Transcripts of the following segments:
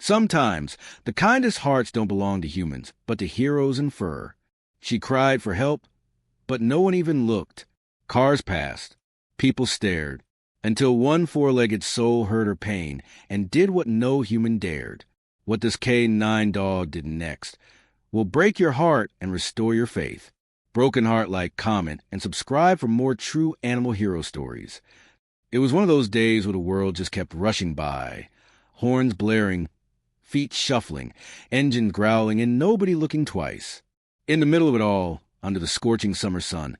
Sometimes the kindest hearts don't belong to humans, but to heroes in fur. She cried for help, but no one even looked. Cars passed. People stared. Until one four-legged soul heard her pain and did what no human dared. What this K9 dog did next will break your heart and restore your faith. Broken Heart like, comment, and subscribe for more true animal hero stories. It was one of those days where the world just kept rushing by. Horns blaring, feet shuffling, engines growling, and nobody looking twice. In the middle of it all, under the scorching summer sun,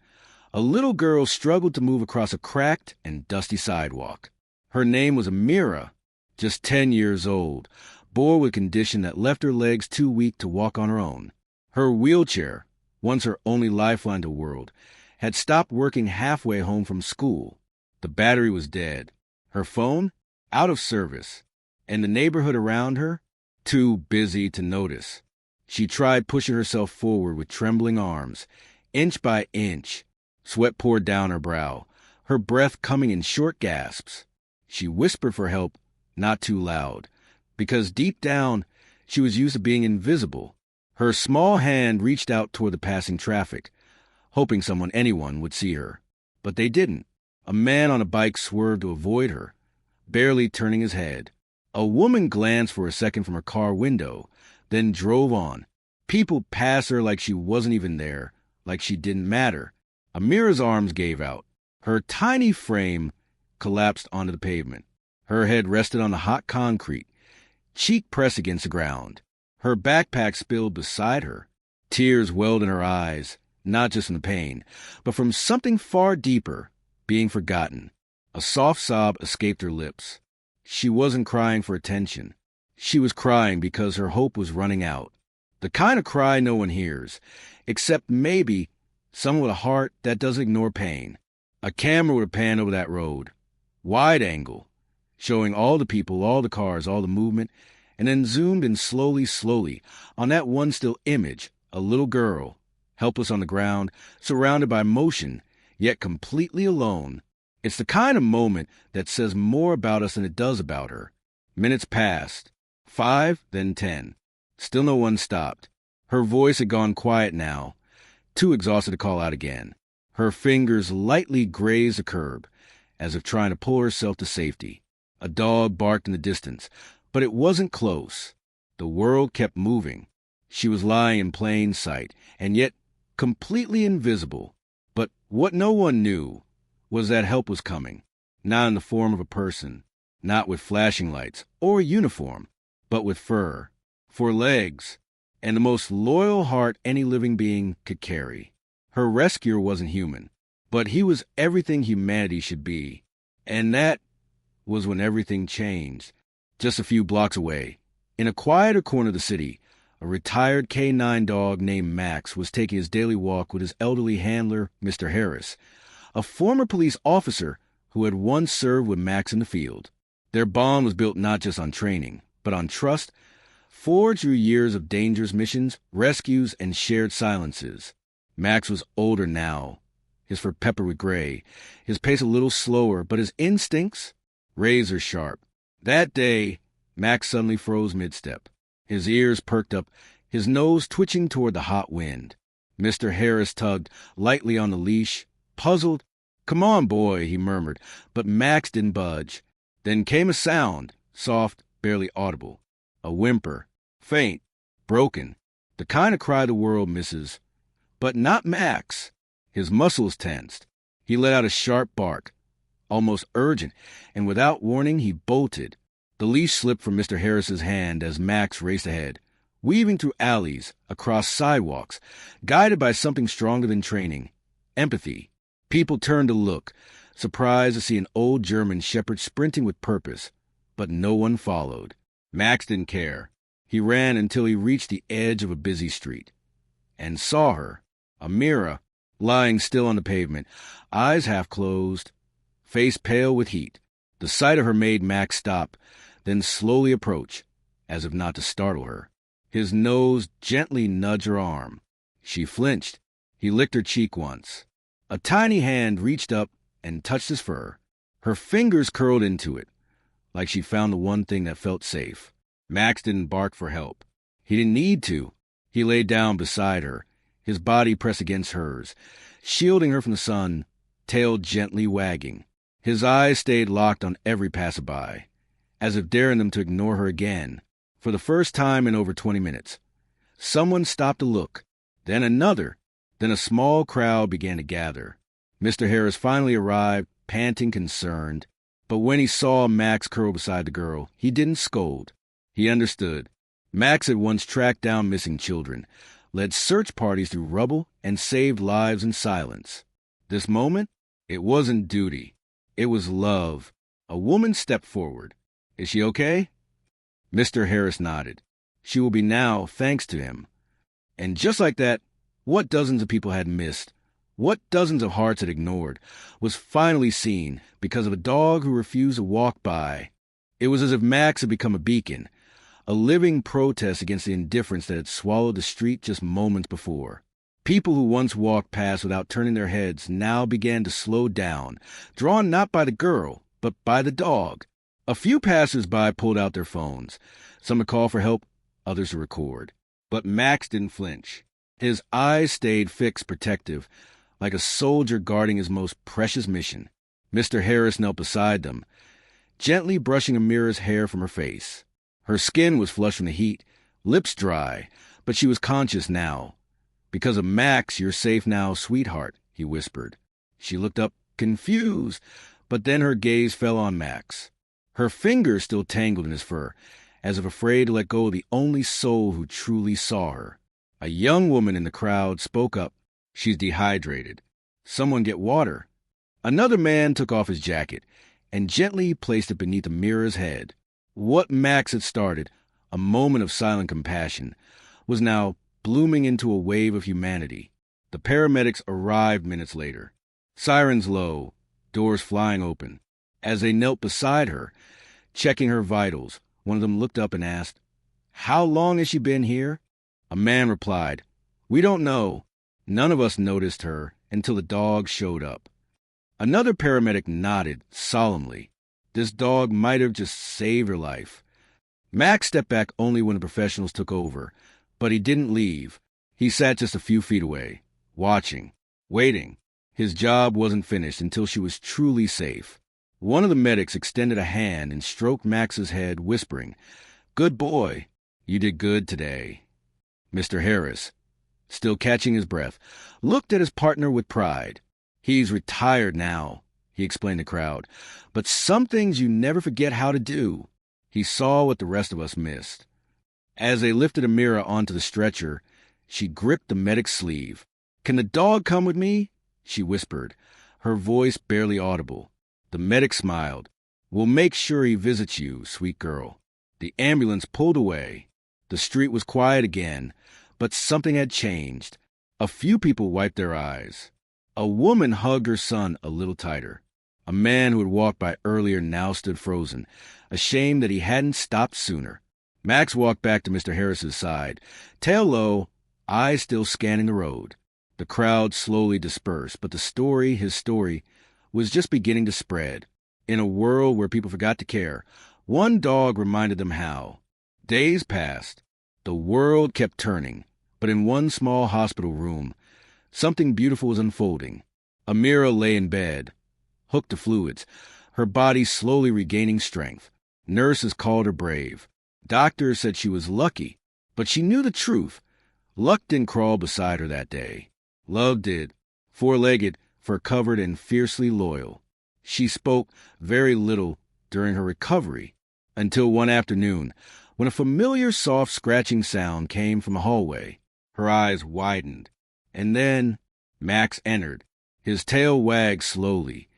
a little girl struggled to move across a cracked and dusty sidewalk. Her name was Amira, just 10 years old, born with a condition that left her legs too weak to walk on her own. Her wheelchair, once her only lifeline to the world, had stopped working halfway home from school. The battery was dead, her phone out of service, and the neighborhood around her too busy to notice. She tried pushing herself forward with trembling arms, inch by inch. Sweat poured down her brow, her breath coming in short gasps. She whispered for help, not too loud, because deep down she was used to being invisible. Her small hand reached out toward the passing traffic, hoping anyone would see her. But they didn't. A man on a bike swerved to avoid her, barely turning his head. A woman glanced for a second from her car window, then drove on. People passed her like she wasn't even there, like she didn't matter. Amira's arms gave out. Her tiny frame collapsed onto the pavement. Her head rested on the hot concrete, cheek pressed against the ground. Her backpack spilled beside her. Tears welled in her eyes, not just from the pain, but from something far deeper, being forgotten. A soft sob escaped her lips. She wasn't crying for attention. She was crying because her hope was running out. The kind of cry no one hears, except maybe someone with a heart that doesn't ignore pain. A camera would have panned over that road, wide angle, showing all the people, all the cars, all the movement, and then zoomed in slowly, on that one still image, a little girl, helpless on the ground, surrounded by motion, yet completely alone. It's the kind of moment that says more about us than it does about her. Minutes passed, 5, then 10. Still no one stopped. Her voice had gone quiet now, too exhausted to call out again. Her fingers lightly grazed the curb, as if trying to pull herself to safety. A dog barked in the distance, but it wasn't close. The world kept moving. She was lying in plain sight, and yet completely invisible. But what no one knew was that help was coming, not in the form of a person, not with flashing lights or a uniform, but with fur, 4 legs, and the most loyal heart any living being could carry. Her rescuer wasn't human, but he was everything humanity should be. And that was when everything changed. Just a few blocks away, in a quieter corner of the city, a retired K9 dog named Max was taking his daily walk with his elderly handler, Mr. Harris, a former police officer who had once served with Max in the field. Their bond was built not just on training, but on trust, forged through years of dangerous missions, rescues, and shared silences. Max was older now, his fur peppered with gray, his pace a little slower, but his instincts razor sharp. That day, Max suddenly froze mid-step, his ears perked up, his nose twitching toward the hot wind. Mr. Harris tugged lightly on the leash, puzzled. "Come on, boy," he murmured, but Max didn't budge. Then came a sound, soft, barely audible. A whimper, faint, broken, the kind of cry the world misses. But not Max. His muscles tensed. He let out a sharp bark, almost urgent, and without warning he bolted. The leash slipped from Mr. Harris's hand as Max raced ahead, weaving through alleys, across sidewalks, guided by something stronger than training, empathy. People turned to look, surprised to see an old German shepherd sprinting with purpose, but no one followed. Max didn't care. He ran until he reached the edge of a busy street, and saw her, Amira, lying still on the pavement, eyes half closed, face pale with heat. The sight of her made Max stop, then slowly approach, as if not to startle her. His nose gently nudged her arm. She flinched. He licked her cheek once. A tiny hand reached up and touched his fur. Her fingers curled into it, like she found the one thing that felt safe. Max didn't bark for help. He didn't need to. He lay down beside her, his body pressed against hers, shielding her from the sun, tail gently wagging. His eyes stayed locked on every passerby, as if daring them to ignore her again. For the first time in over 20 minutes, someone stopped to look, then another, then a small crowd began to gather. Mr. Harris finally arrived, panting, concerned. But when he saw Max curl beside the girl, he didn't scold. He understood. Max had once tracked down missing children, led search parties through rubble, and saved lives in silence. This moment, it wasn't duty. It was love. A woman stepped forward. "Is she okay?" Mr. Harris nodded. "She will be now, thanks to him." And just like that, what dozens of people had missed, what dozens of hearts had ignored, was finally seen because of a dog who refused to walk by. It was as if Max had become a beacon, a living protest against the indifference that had swallowed the street just moments before. People who once walked past without turning their heads now began to slow down, drawn not by the girl, but by the dog. A few passers-by pulled out their phones, some to call for help, others to record. But Max didn't flinch. His eyes stayed fixed, protective, like a soldier guarding his most precious mission. Mr. Harris knelt beside them, gently brushing Amira's hair from her face. Her skin was flushed from the heat, lips dry, but she was conscious now. "Because of Max, you're safe now, sweetheart," he whispered. She looked up, confused, but then her gaze fell on Max. Her fingers still tangled in his fur, as if afraid to let go of the only soul who truly saw her. A young woman in the crowd spoke up. "She's dehydrated. Someone get water." Another man took off his jacket and gently placed it beneath Amira's head. What Max had started, a moment of silent compassion, was now blooming into a wave of humanity. The paramedics arrived minutes later. Sirens low, doors flying open. As they knelt beside her, checking her vitals, one of them looked up and asked, "How long has she been here?" A man replied, "We don't know. None of us noticed her until the dog showed up." Another paramedic nodded solemnly. This dog might have just saved her life. Max stepped back only when the professionals took over, but he didn't leave. He sat just a few feet away, watching, waiting. His job wasn't finished until she was truly safe. One of the medics extended a hand and stroked Max's head, whispering, "Good boy. You did good today." Mr. Harris, still catching his breath, looked at his partner with pride. "He's retired now," he explained to the crowd, "but some things you never forget how to do." He saw what the rest of us missed. As they lifted Amira onto the stretcher, she gripped the medic's sleeve. "Can the dog come with me?" she whispered, her voice barely audible. The medic smiled. "We'll make sure he visits you, sweet girl." The ambulance pulled away. The street was quiet again, but something had changed. A few people wiped their eyes. A woman hugged her son a little tighter. A man who had walked by earlier now stood frozen, ashamed that he hadn't stopped sooner. Max walked back to Mr. Harris's side, tail low, eyes still scanning the road. The crowd slowly dispersed, but his story, was just beginning to spread. In a world where people forgot to care, one dog reminded them how. Days passed. The world kept turning, but in one small hospital room, something beautiful was unfolding. Amira lay in bed, hooked to fluids, her body slowly regaining strength. Nurses called her brave. Doctors said she was lucky, but she knew the truth. Luck didn't crawl beside her that day. Love did, four-legged, fur-covered, and fiercely loyal. She spoke very little during her recovery, until one afternoon, when a familiar soft scratching sound came from a hallway. Her eyes widened, and then Max entered. His tail wagged slowly,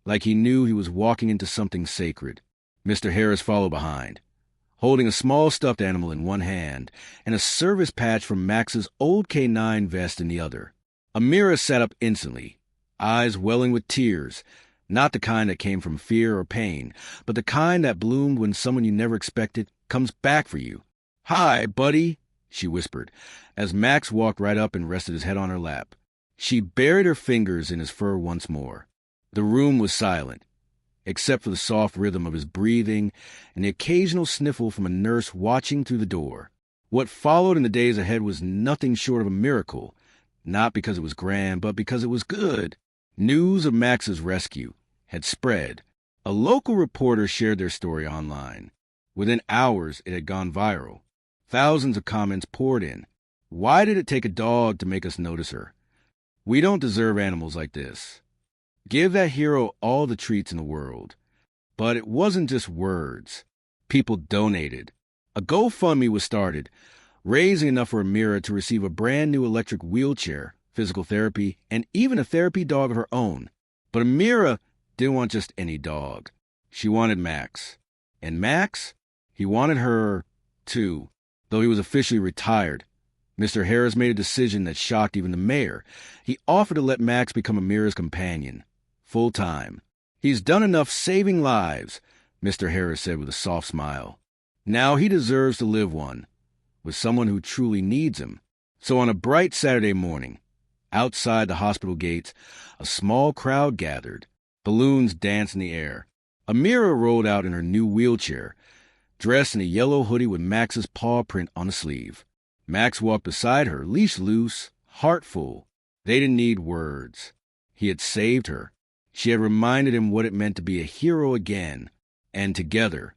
like he knew he was walking into something sacred. Mr. Harris followed behind, holding a small stuffed animal in one hand and a service patch from Max's old K9 vest in the other. Amira sat up instantly, eyes welling with tears, not the kind that came from fear or pain, but the kind that bloomed when someone you never expected comes back for you. "Hi, buddy," she whispered, as Max walked right up and rested his head on her lap. She buried her fingers in his fur once more. The room was silent. except for the soft rhythm of his breathing and the occasional sniffle from a nurse watching through the door. What followed in the days ahead was nothing short of a miracle, not because it was grand, but because it was good. News of Max's rescue had spread. A local reporter shared their story online. Within hours, it had gone viral. Thousands of comments poured in. Why did it take a dog to make us notice her? We don't deserve animals like this. Give that hero all the treats in the world. But it wasn't just words. People donated. A GoFundMe was started, raising enough for Amira to receive a brand new electric wheelchair, physical therapy, and even a therapy dog of her own. But Amira didn't want just any dog. She wanted Max. And Max, he wanted her, too. Though he was officially retired, Mr. Harris made a decision that shocked even the mayor. He offered to let Max become Amira's companion, full-time. He's done enough saving lives, Mr. Harris said with a soft smile. Now he deserves to live one, with someone who truly needs him. So on a bright Saturday morning, outside the hospital gates, a small crowd gathered. Balloons danced in the air. Amira rolled out in her new wheelchair, dressed in a yellow hoodie with Max's paw print on the sleeve. Max walked beside her, leash loose, heart full. They didn't need words. He had saved her. She had reminded him what it meant to be a hero again. And together,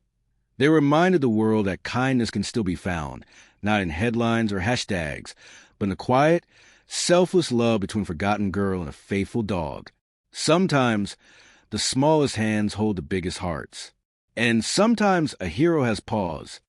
they reminded the world that kindness can still be found, not in headlines or hashtags, but in the quiet, selfless love between a forgotten girl and a faithful dog. Sometimes, the smallest hands hold the biggest hearts. And sometimes a hero has paws,